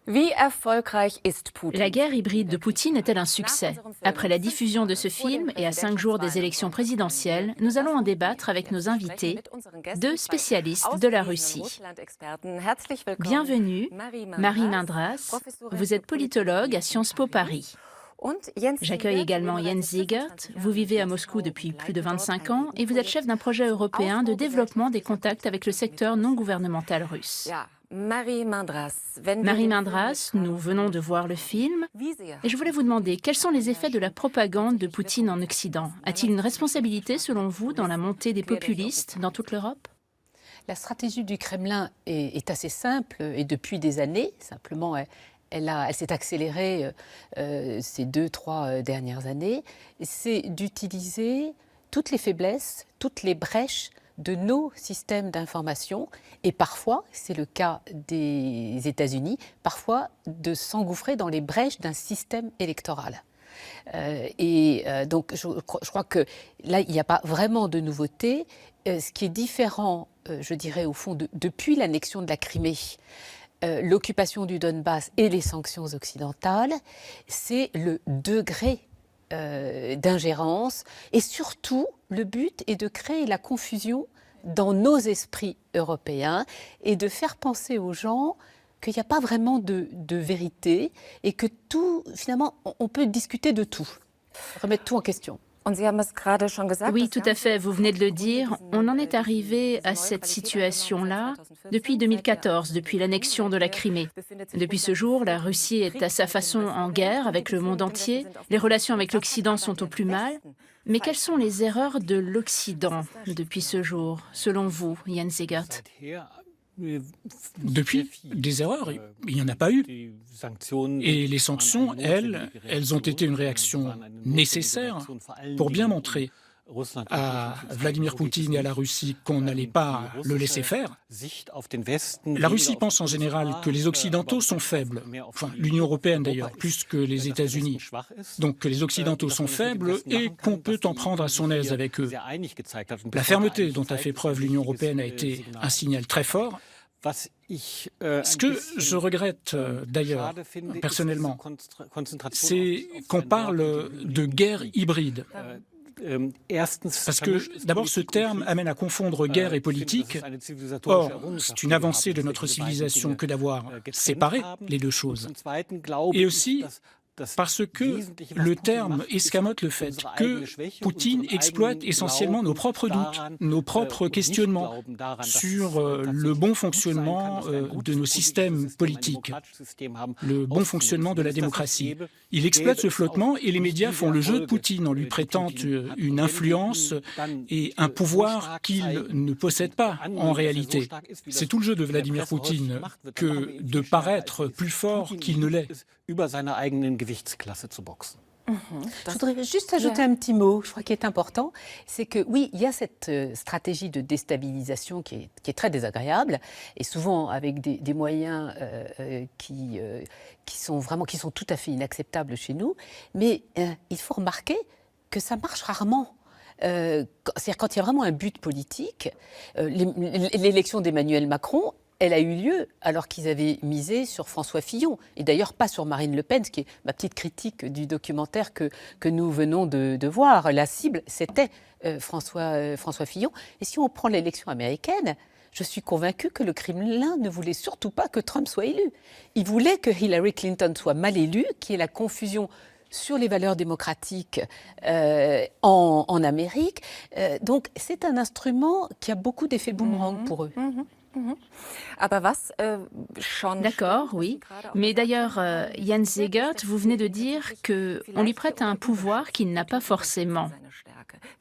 La guerre hybride de Poutine est-elle un succès? Après la diffusion de ce film et à 5 jours des élections présidentielles, nous allons en débattre avec nos invités, deux spécialistes de la Russie. Bienvenue, Marie Mindras. Vous êtes politologue à Sciences Po Paris. J'accueille également Jens Siegert. Vous vivez à Moscou depuis plus de 25 ans et vous êtes chef d'un projet européen de développement des contacts avec le secteur non gouvernemental russe. Marie Mindras, nous venons de voir le film et je voulais vous demander quels sont les effets de la propagande de Poutine en Occident. A-t-il une responsabilité, selon vous, dans la montée des populistes dans toute l'Europe? La stratégie du Kremlin est assez simple et depuis des années. Simplement, elle s'est accélérée ces 2-3 dernières années. C'est d'utiliser toutes les faiblesses, toutes les brèches de nos systèmes d'information et parfois, c'est le cas des États-Unis, parfois de s'engouffrer dans les brèches d'un système électoral. Donc, je crois que là, il n'y a pas vraiment de nouveauté. Ce qui est différent, je dirais, au fond, depuis l'annexion de la Crimée, l'occupation du Donbass et les sanctions occidentales, c'est le degré d'ingérence et surtout, le but est de créer la confusion dans nos esprits européens et de faire penser aux gens qu'il n'y a pas vraiment de vérité et que tout, finalement, on peut discuter de tout, remettre tout en question. Oui, tout à fait, vous venez de le dire. On en est arrivé à cette situation-là depuis 2014, depuis l'annexion de la Crimée. Depuis ce jour, la Russie est à sa façon en guerre avec le monde entier. Les relations avec l'Occident sont au plus mal. Mais quelles sont les erreurs de l'Occident depuis ce jour, selon vous, Jens Siegert? Depuis, des erreurs, il n'y en a pas eu. Et les sanctions, elles ont été une réaction nécessaire pour bien montrer à Vladimir Poutine et à la Russie qu'on n'allait pas le laisser faire. La Russie pense en général que les Occidentaux sont faibles, enfin l'Union européenne d'ailleurs, plus que les États-Unis. Donc que les Occidentaux sont faibles et qu'on peut en prendre à son aise avec eux. La fermeté dont a fait preuve l'Union européenne a été un signal très fort. Ce que je regrette d'ailleurs, personnellement, c'est qu'on parle de guerre hybride. Parce que, d'abord, ce terme amène à confondre guerre et politique. Or, c'est une avancée de notre civilisation que d'avoir séparé les deux choses. Et aussi parce que le terme escamote le fait que Poutine exploite essentiellement nos propres doutes, nos propres questionnements sur le bon fonctionnement de nos systèmes politiques, le bon fonctionnement de la démocratie. Il exploite ce flottement et les médias font le jeu de Poutine en lui prêtant une influence et un pouvoir qu'il ne possède pas en réalité. C'est tout le jeu de Vladimir Poutine que de paraître plus fort qu'il ne l'est. Je voudrais juste ajouter un petit mot, je crois, qui est important. C'est que oui, il y a cette stratégie de déstabilisation qui est très désagréable et souvent avec des moyens qui sont tout à fait inacceptables chez nous. Mais il faut remarquer que ça marche rarement. C'est-à-dire quand il y a vraiment un but politique, l'élection d'Emmanuel Macron, elle a eu lieu alors qu'ils avaient misé sur François Fillon, et d'ailleurs pas sur Marine Le Pen, ce qui est ma petite critique du documentaire que nous venons de voir. La cible, c'était François Fillon. Et si on prend l'élection américaine, je suis convaincue que le Kremlin ne voulait surtout pas que Trump soit élu. Il voulait que Hillary Clinton soit mal élue, qu'il y ait la confusion sur les valeurs démocratiques en Amérique. Donc c'est un instrument qui a beaucoup d'effets boomerang pour eux. D'accord, oui. Mais d'ailleurs, Jens Siegert, vous venez de dire qu'on lui prête un pouvoir qu'il n'a pas forcément.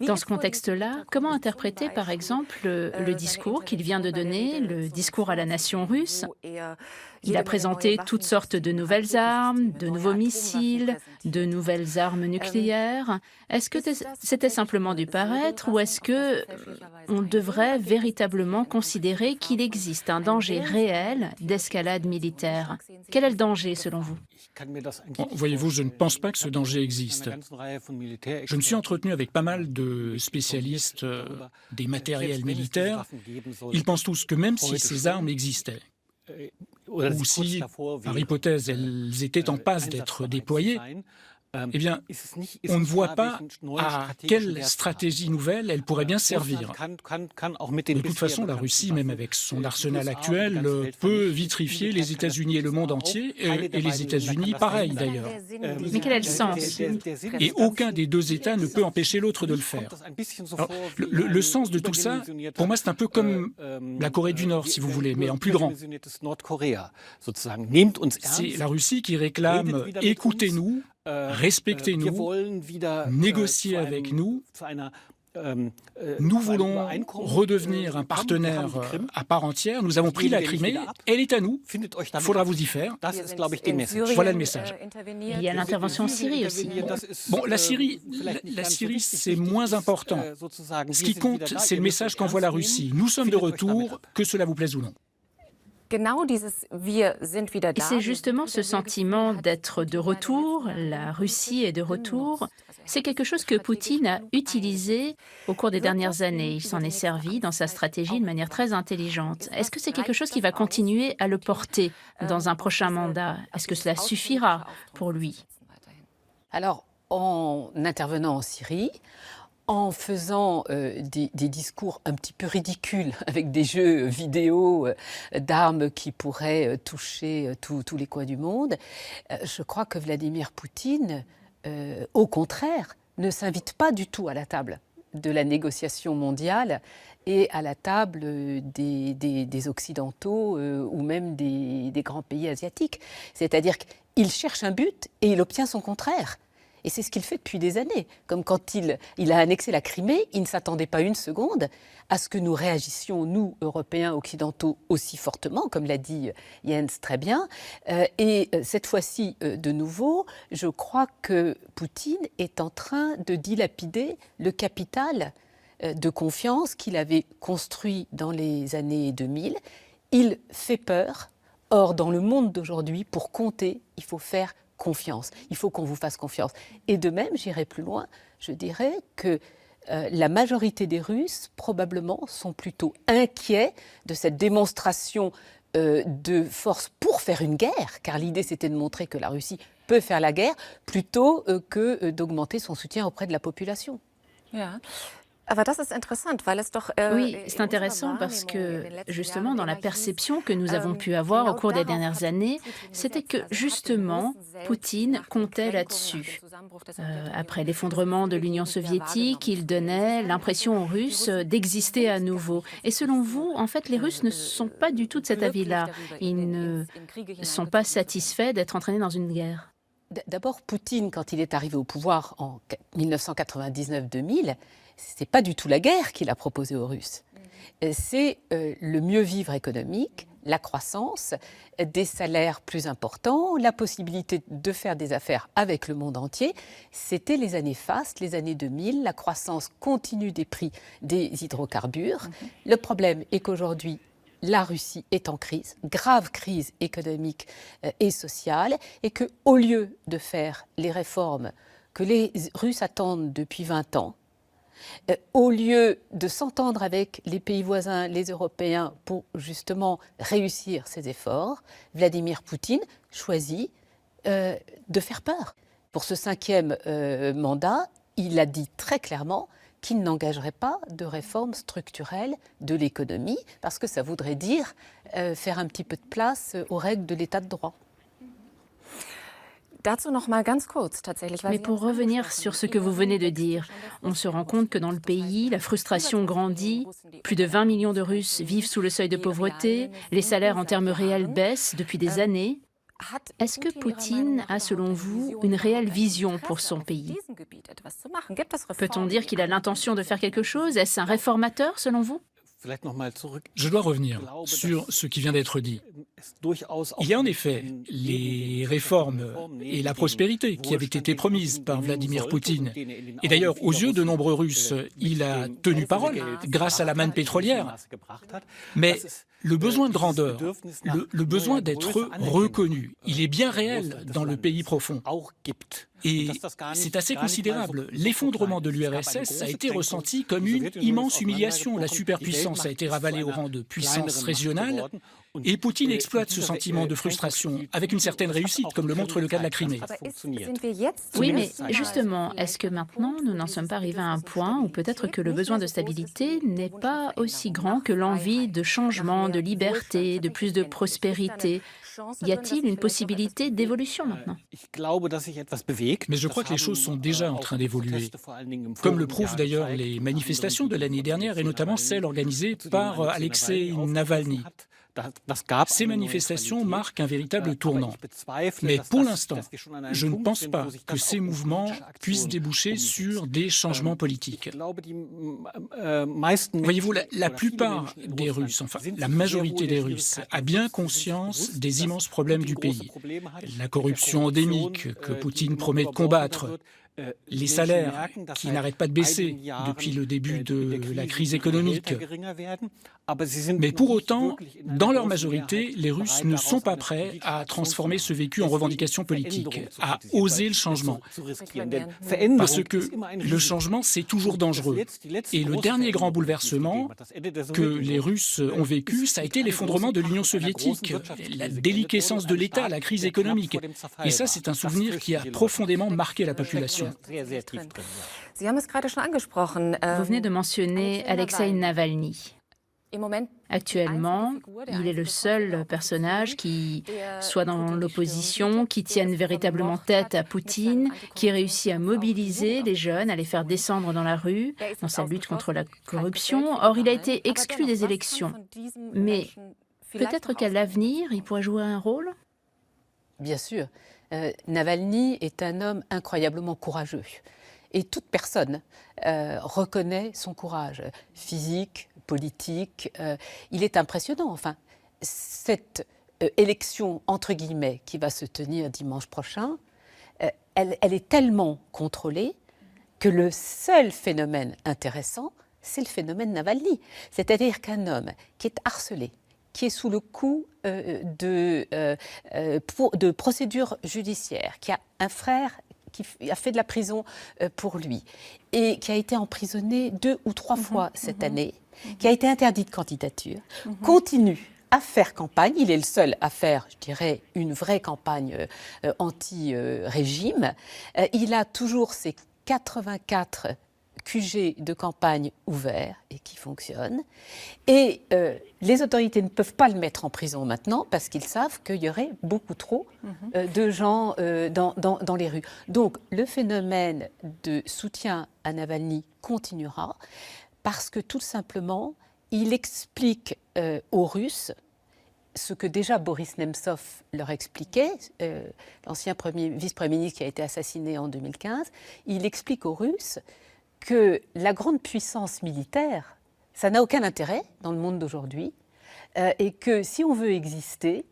Dans ce contexte-là, comment interpréter, par exemple, le discours qu'il vient de donner, le discours à la nation russe? Il a présenté toutes sortes de nouvelles armes, de nouveaux missiles, de nouvelles armes nucléaires. Est-ce que c'était simplement du paraître ou est-ce que on devrait véritablement considérer qu'il existe un danger réel d'escalade militaire? Quel est le danger selon vous? Bon, voyez-vous, je ne pense pas que ce danger existe. Je me suis entretenu avec pas mal de spécialistes des matériels militaires. Ils pensent tous que même si ces armes existaient, ou si, par hypothèse, elles étaient en passe d'être déployées, eh bien, on ne voit pas à quelle stratégie nouvelle elle pourrait bien servir. De toute façon, la Russie, même avec son arsenal actuel, peut vitrifier les États-Unis et le monde entier, et les États-Unis, pareil d'ailleurs. Mais quel est le sens? Et aucun des deux États ne peut empêcher l'autre de le faire. Alors, le sens de tout ça, pour moi, c'est un peu comme la Corée du Nord, si vous voulez, mais en plus grand. C'est la Russie qui réclame « écoutez-nous », respectez-nous, négociez avec nous. Nous voulons redevenir un partenaire à part entière. Nous avons pris la Crimée, elle est à nous. Il faudra vous y faire. Voilà le message. Il y a l'intervention en Syrie aussi. Bon, la Syrie, c'est moins important. Ce qui compte, c'est le message qu'envoie la Russie. Nous sommes de retour, que cela vous plaise ou non. Et c'est justement ce sentiment d'être de retour, la Russie est de retour, c'est quelque chose que Poutine a utilisé au cours des dernières années. Il s'en est servi dans sa stratégie de manière très intelligente. Est-ce que c'est quelque chose qui va continuer à le porter dans un prochain mandat? Est-ce que cela suffira pour lui? Alors, en intervenant en Syrie, en faisant des discours un petit peu ridicules avec des jeux vidéo d'armes qui pourraient toucher tous les coins du monde, je crois que Vladimir Poutine, au contraire, ne s'invite pas du tout à la table de la négociation mondiale et à la table des Occidentaux ou même des grands pays asiatiques. C'est-à-dire qu'il cherche un but et il obtient son contraire. Et c'est ce qu'il fait depuis des années. Comme quand il a annexé la Crimée, il ne s'attendait pas une seconde à ce que nous réagissions, nous, Européens, Occidentaux, aussi fortement, comme l'a dit Jens très bien. Et cette fois-ci, de nouveau, je crois que Poutine est en train de dilapider le capital de confiance qu'il avait construit dans les années 2000. Il fait peur. Or, dans le monde d'aujourd'hui, pour compter, il faut faire confiance. Il faut qu'on vous fasse confiance. Et de même, j'irai plus loin, je dirais que la majorité des Russes, probablement, sont plutôt inquiets de cette démonstration de force pour faire une guerre, car l'idée c'était de montrer que la Russie peut faire la guerre, plutôt que d'augmenter son soutien auprès de la population. Yeah. Oui, c'est intéressant parce que justement dans la perception que nous avons pu avoir au cours des dernières années, c'était que justement Poutine comptait là-dessus. Après l'effondrement de l'Union soviétique, il donnait l'impression aux Russes d'exister à nouveau. Et selon vous, en fait, les Russes ne sont pas du tout de cet avis-là. Ils ne sont pas satisfaits d'être entraînés dans une guerre. D'abord, Poutine, quand il est arrivé au pouvoir en 1999-2000, ce n'est pas du tout la guerre qu'il a proposée aux Russes. C'est le mieux vivre économique, la croissance, des salaires plus importants, la possibilité de faire des affaires avec le monde entier. C'était les années fastes, les années 2000, la croissance continue des prix des hydrocarbures. Le problème est qu'aujourd'hui, la Russie est en crise, grave crise économique et sociale, et qu'au lieu de faire les réformes que les Russes attendent depuis 20 ans, au lieu de s'entendre avec les pays voisins, les Européens, pour justement réussir ces efforts, Vladimir Poutine choisit de faire peur. Pour ce 5e mandat, il a dit très clairement qu'il n'engagerait pas de réforme structurelle de l'économie, parce que ça voudrait dire faire un petit peu de place aux règles de l'état de droit. Mais pour revenir sur ce que vous venez de dire, on se rend compte que dans le pays, la frustration grandit, plus de 20 millions de Russes vivent sous le seuil de pauvreté, les salaires en termes réels baissent depuis des années. Est-ce que Poutine a, selon vous, une réelle vision pour son pays? Peut-on dire qu'il a l'intention de faire quelque chose? Est-ce un réformateur, selon vous? Je dois revenir sur ce qui vient d'être dit. Il y a en effet les réformes et la prospérité qui avaient été promises par Vladimir Poutine. Et d'ailleurs, aux yeux de nombreux Russes, il a tenu parole grâce à la manne pétrolière. Mais le besoin de grandeur, le besoin d'être reconnu, il est bien réel dans le pays profond. Et c'est assez considérable. L'effondrement de l'URSS a été ressenti comme une immense humiliation. La superpuissance a été ravalée au rang de puissance régionale Et Poutine exploite ce sentiment de frustration avec une certaine réussite, comme le montre le cas de la Crimée. Oui, mais justement, est-ce que maintenant, nous n'en sommes pas arrivés à un point où peut-être que le besoin de stabilité n'est pas aussi grand que l'envie de changement, de liberté, de plus de prospérité? Y a-t-il une possibilité d'évolution maintenant? Mais je crois que les choses sont déjà en train d'évoluer, comme le prouvent d'ailleurs les manifestations de l'année dernière, et notamment celles organisées par Alexeï Navalny. Ces manifestations marquent un véritable tournant. Mais pour l'instant, je ne pense pas que ces mouvements puissent déboucher sur des changements politiques. Voyez-vous, la plupart des Russes, enfin la majorité des Russes, a bien conscience des immenses problèmes du pays. La corruption endémique que Poutine promet de combattre, les salaires qui n'arrêtent pas de baisser depuis le début de la crise économique. Mais pour autant, dans leur majorité, les Russes ne sont pas prêts à transformer ce vécu en revendication politique, à oser le changement. Parce que le changement, c'est toujours dangereux. Et le dernier grand bouleversement que les Russes ont vécu, ça a été l'effondrement de l'Union soviétique, la déliquescence de l'État, la crise économique. Et ça, c'est un souvenir qui a profondément marqué la population. Vous venez de mentionner Alexeï Navalny. Actuellement, il est le seul personnage qui soit dans l'opposition, qui tienne véritablement tête à Poutine, qui réussit à mobiliser les jeunes, à les faire descendre dans la rue, dans sa lutte contre la corruption. Or, il a été exclu des élections. Mais peut-être qu'à l'avenir, il pourrait jouer un rôle? Bien sûr. Navalny est un homme incroyablement courageux. Et toute personne reconnaît son courage physique, politique. Il est impressionnant. Enfin, cette élection, entre guillemets, qui va se tenir dimanche prochain, elle est tellement contrôlée que le seul phénomène intéressant, c'est le phénomène Navalny. C'est-à-dire qu'un homme qui est harcelé, qui est sous le coup de procédures judiciaires, qui a un frère qui a fait de la prison pour lui et qui a été emprisonné 2 ou 3 fois cette année, qui a été interdit de candidature, continue à faire campagne. Il est le seul à faire, je dirais, une vraie campagne anti-régime. Il a toujours ses 84 QG de campagne ouverts et qui fonctionnent. Et les autorités ne peuvent pas le mettre en prison maintenant parce qu'ils savent qu'il y aurait beaucoup trop de gens dans les rues. Donc le phénomène de soutien à Navalny continuera parce que tout simplement, il explique aux Russes ce que déjà Boris Nemtsov leur expliquait, l'ancien vice-premier ministre qui a été assassiné en 2015, il explique aux Russes que la grande puissance militaire, ça n'a aucun intérêt dans le monde d'aujourd'hui, et que si on veut exister,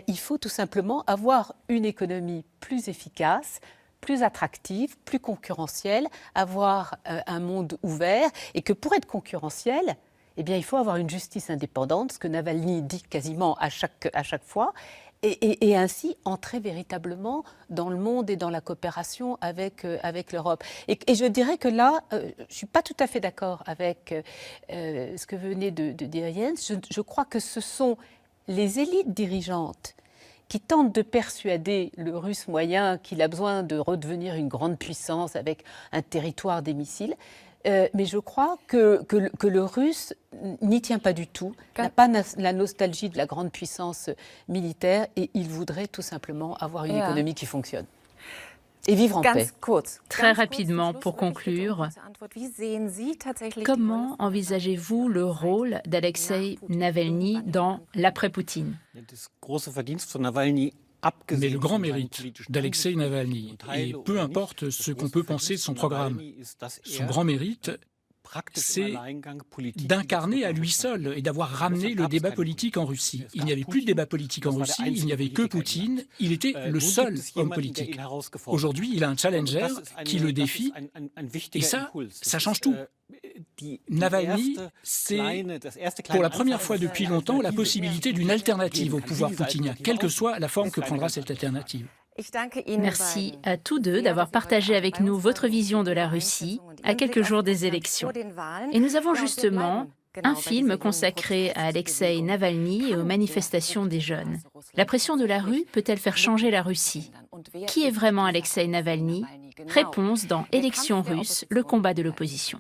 il faut tout simplement avoir une économie plus efficace, plus attractive, plus concurrentielle, avoir un monde ouvert, et que pour être concurrentiel, eh bien, il faut avoir une justice indépendante, ce que Navalny dit quasiment à chaque fois, et ainsi entrer véritablement dans le monde et dans la coopération avec l'Europe. Et je dirais que là, je ne suis pas tout à fait d'accord avec ce que venait de dire Jens. Je crois que ce sont les élites dirigeantes qui tentent de persuader le Russe moyen qu'il a besoin de redevenir une grande puissance avec un territoire des missiles. Mais je crois que le Russe n'y tient pas du tout, n'a pas la nostalgie de la grande puissance militaire et il voudrait tout simplement avoir une économie qui fonctionne et vivre en paix. Très rapidement, pour conclure, comment envisagez-vous le rôle d'Alexeï Navalny dans l'après-Poutine? Mais le grand mérite d'Alexeï Navalny, et peu importe ce qu'on peut penser de son programme, son grand mérite, c'est d'incarner à lui seul et d'avoir ramené le débat politique en Russie. Il n'y avait plus de débat politique en Russie, il n'y avait que Poutine, il était le seul homme politique. Aujourd'hui, il a un challenger qui le défie, et ça change tout. Navalny, c'est pour la première fois depuis longtemps la possibilité d'une alternative au pouvoir poutinien, quelle que soit la forme que prendra cette alternative. Merci à tous deux d'avoir partagé avec nous votre vision de la Russie à quelques jours des élections. Et nous avons justement Un film consacré à Alexeï Navalny et aux manifestations des jeunes. La pression de la rue peut-elle faire changer la Russie? Qui est vraiment Alexeï Navalny? Réponse dans Élections russes, le combat de l'opposition.